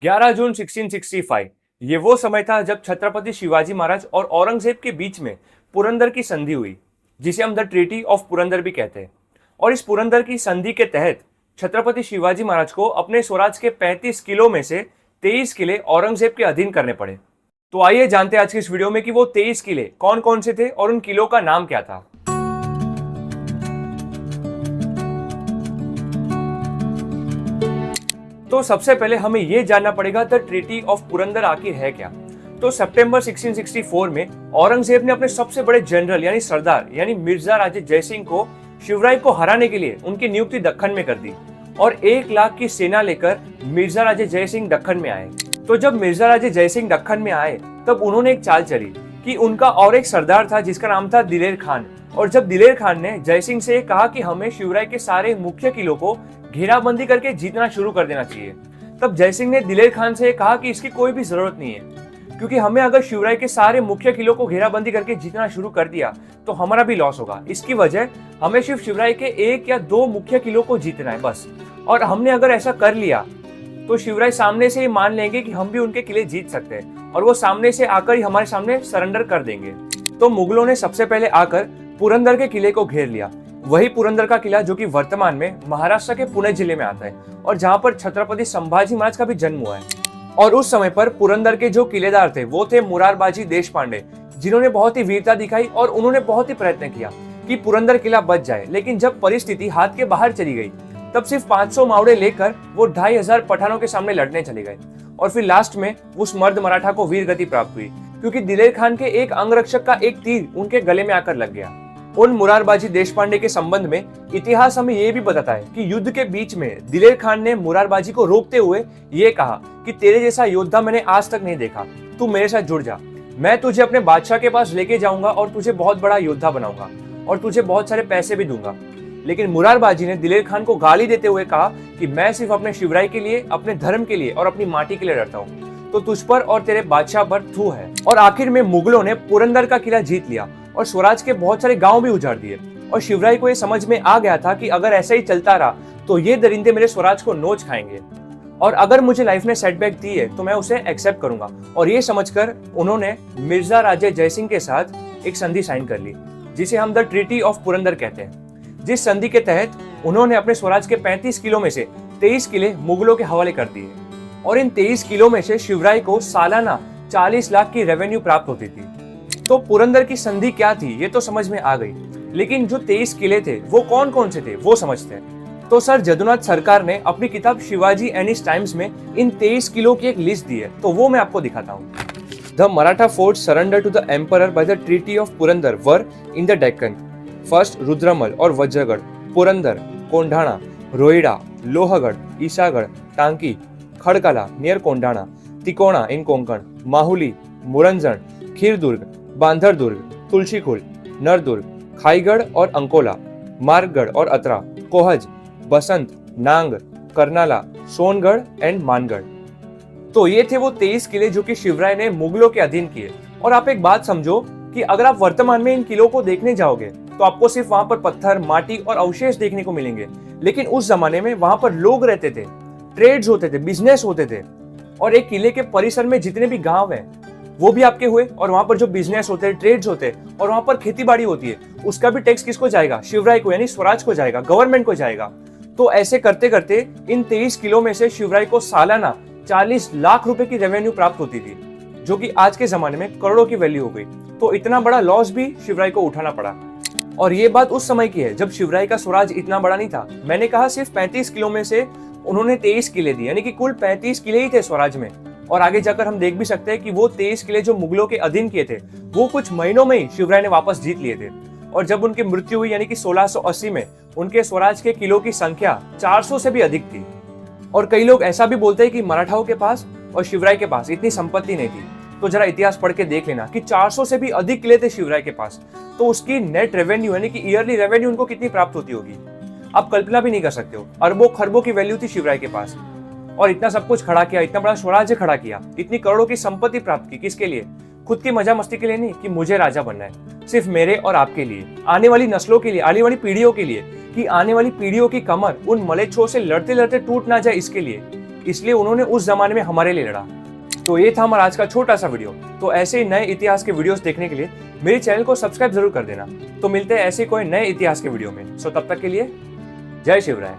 11 जून 1665 ये वो समय था जब छत्रपति शिवाजी महाराज और औरंगजेब के बीच में पुरंदर की संधि हुई, जिसे हम द ट्रीटी ऑफ पुरंदर भी कहते हैं। और इस पुरंदर की संधि के तहत छत्रपति शिवाजी महाराज को अपने स्वराज के 35 किलो में से 23 किले औरंगजेब के अधीन करने पड़े। तो आइए जानते हैं आज की इस वीडियो में कि वो 23 किले कौन कौन से थे और उन किलों का नाम क्या था। तो सबसे पहले हमें यह जानना पड़ेगा द ट्रीटी ऑफ पुरंदर आखिर है क्या। तो सितंबर 1664 में औरंगजेब ने अपने सबसे बड़े जनरल यानी सरदार यानी मिर्जा राजे जयसिंह को शिवराय को हराने के लिए उनकी नियुक्ति दक्कन में कर दी और 1 लाख की सेना लेकर मिर्जा राजे जयसिंह दक्कन में आए। तो जब मिर्जा राजे जयसिंह दक्कन में आए तब उन्होंने एक चाल चली कि उनका और एक सरदार था जिसका नाम था दिलेर खान। और जब दिलेर खान ने जयसिंह से कहा कि हमें शिवराय के सारे मुख्य किलों को घेराबंदी करके जीतना शुरू कर देना चाहिए, तब जयसिंह ने दिलेर खान से कहा कि इसकी कोई भी जरूरत नहीं है, क्योंकि हमें अगर शिवराय के सारे मुख्य किलों को घेराबंदी करके जीतना शुरू कर दिया तो हमारा भी लॉस होगा। इसकी वजह हमें सिर्फ शिवराय के 1 या 2 मुख्य किलों को जीतना है बस। और हमने अगर ऐसा कर लिया तो शिवराय सामने से ही मान लेंगे कि हम भी उनके किले जीत सकते हैं और वो सामने से आकर ही हमारे सामने सरेंडर कर देंगे। तो मुगलों ने सबसे पहले आकर पुरंदर के किले को घेर लिया, वही पुरंदर का किला जो कि वर्तमान में महाराष्ट्र के पुणे जिले में आता है और जहां पर छत्रपति संभाजी महाराज का भी जन्म हुआ है। और उस समय पर पुरंदर के जो किलेदार थे वो थे मुरारबाजी देशपांडे, जिन्होंने बहुत ही वीरता दिखाई और उन्होंने बहुत ही प्रयत्न किया कि पुरंदर किला बच जाए। लेकिन जब परिस्थिति हाथ के बाहर चली गई तब सिर्फ 500 मावड़े लेकर वो 2500 पठानों के सामने लड़ने चले गए और फिर लास्ट में उस मर्द मराठा को वीर गति प्राप्त हुई, क्योंकि दिलेर खान के एक अंगरक्षक का एक तीर उनके गले में आकर लग गया। उन मुरारबाजी देशपांडे के संबंध में इतिहास हमें यह भी बताता है कि युद्ध के बीच में दिलेर खान ने मुरारबाजी को रोकते हुए ये कहा कि तेरे जैसा योद्धा मैंने आज तक नहीं देखा, तू मेरे साथ जुड़ जा, मैं तुझे अपने बादशाह के पास लेके जाऊंगा और तुझे बहुत बड़ा योद्धा बनाऊंगा और तुझे बहुत सारे पैसे भी दूंगा। लेकिन मुरारबाजी ने दिलेर खान को गाली देते हुए कहा कि मैं सिर्फ अपने शिवराय के लिए, अपने धर्म के लिए और अपनी माटी के लिए लड़ता हूँ, तो तुझ पर और तेरे बादशाह पर थू है। और आखिर में मुगलों ने पुरंदर का किला जीत लिया और स्वराज के बहुत सारे गांव भी उजाड़ दिए। और शिवराय को यह समझ में आ गया था कि अगर ऐसा ही चलता रहा तो ये दरिंदे मेरे स्वराज को नोच खाएंगे और अगर मुझे लाइफ ने सेटबैक दी है तो मैं उसे एक्सेप्ट करूंगा। और ये समझकर उन्होंने मिर्जा राजे जयसिंह के साथ एक संधि साइन कर ली, जिसे हम द ट्रीटी ऑफ पुरंदर कहते हैं, जिस संधि के तहत उन्होंने अपने स्वराज के 35 किलो में से 23 किले मुगलों के हवाले कर दिए। और इन 23 किलो में से शिवराय को सालाना 40 लाख की रेवेन्यू प्राप्त होती थी। तो पुरंदर की संधि क्या थी ये तो समझ में आ गई, लेकिन जो 23 किले थे वो कौन कौन से थे वो समझते हैं। तो सर जदुनाथ सरकार ने अपनी किताब शिवाजी एंड हिज टाइम्स में इन 23 किलो की एक लिस्ट दी है, तो वो मैं आपको दिखाता हूँ। The Maratha fort surrender to the emperor by the treaty of Purandar were in the Deccan. First Rudramal और वज्रगढ़, पुरंदर, कोंढाणा, रोहिड़ा, लोहगढ़, ईसागढ़, टांकी, खड़कला नियर कोंढाणा, तिकोना इन कोंकण, माहुली, मुरंजन, खीरदुर्ग, बांधरदुर्ग, तुलसीखुल, नरदुर्ग, खाईगढ़ और अंकोला, मार्गगढ़ और अतरा, कोहज, बसंत, नांग, करनाला, सोनगढ़ एंड मानगढ़। तो ये थे वो 23 किले जो कि शिवराय ने मुगलों के अधीन किए। और आप एक बात समझो कि अगर आप वर्तमान में इन किलों को देखने जाओगे तो आपको सिर्फ वहां पर पत्थर, माटी और अवशेष देखने को मिलेंगे, लेकिन उस जमाने में वहां पर लोग रहते थे, ट्रेड्स होते थे, बिजनेस होते थे। और एक किले के परिसर में जितने भी गांव हैं वो भी आपके हुए, और वहां पर जो बिजनेस होते हैं, ट्रेड्स होते हैं, और वहां पर खेती बाड़ी होती है, उसका भी टैक्स किसको जाएगा? शिवराय को, यानी स्वराज को जाएगा, गवर्नमेंट को जाएगा। तो ऐसे करते करते इन 23 किलो में से शिवराय को सालाना 40 लाख रुपए की रेवेन्यू प्राप्त होती थी, जो कि आज के जमाने में करोड़ों की वैल्यू हो गई। तो इतना बड़ा लॉस भी शिवराय को उठाना पड़ा। और ये बात उस समय की है जब शिवराय का स्वराज इतना बड़ा नहीं था। मैंने कहा सिर्फ 35 किलो में से उन्होंने 23 किले दिए, यानी कि कुल 35 किले ही थे स्वराज में। और आगे जाकर हम देख भी सकते हैं कि वो 23 किले जो मुगलों के अधीन किए थे वो कुछ महीनों में ही शिवराय ने वापस जीत लिए थे। और जब उनकी मृत्यु हुई यानी कि 1680 में उनके स्वराज के किलों की संख्या 400 से भी अधिक थी। और कई लोग ऐसा भी बोलते हैं कि मराठाओं के पास और शिवराय के पास इतनी संपत्ति नहीं थी। तो जरा इतिहास पढ़ के देख लेना कि 400 से भी अधिक किले थे शिवराय के पास, तो उसकी नेट रेवेन्यू यानी कि ईयरली रेवेन्यू उनको कितनी प्राप्त होती होगी आप कल्पना भी नहीं कर सकते हो। अरबों खरबों की वैल्यू थी शिवराय के पास। और इतना सब कुछ खड़ा किया, इतना बड़ा स्वराज्य खड़ा किया, इतनी करोड़ों की संपत्ति प्राप्त की, किसके लिए? खुद की मजा मस्ती के लिए नहीं कि मुझे राजा बनना है, सिर्फ मेरे और आपके लिए, आने वाली नस्लों के लिए, आने वाली पीढ़ियों के लिए, कि आने वाली पीढ़ियों की कमर उन मलेच्छों से लड़ते लड़ते टूट ना जाए, इसके लिए इसलिए उन्होंने उस जमाने में हमारे लिए लड़ा। तो ये था हमारा आज का छोटा सा वीडियो। तो ऐसे ही नए इतिहास के वीडियोस देखने के लिए मेरे चैनल को सब्सक्राइब जरूर कर देना। तो मिलते हैं ऐसे कोई नए इतिहास के वीडियो में। सो तब तक के लिए जय शिवराय।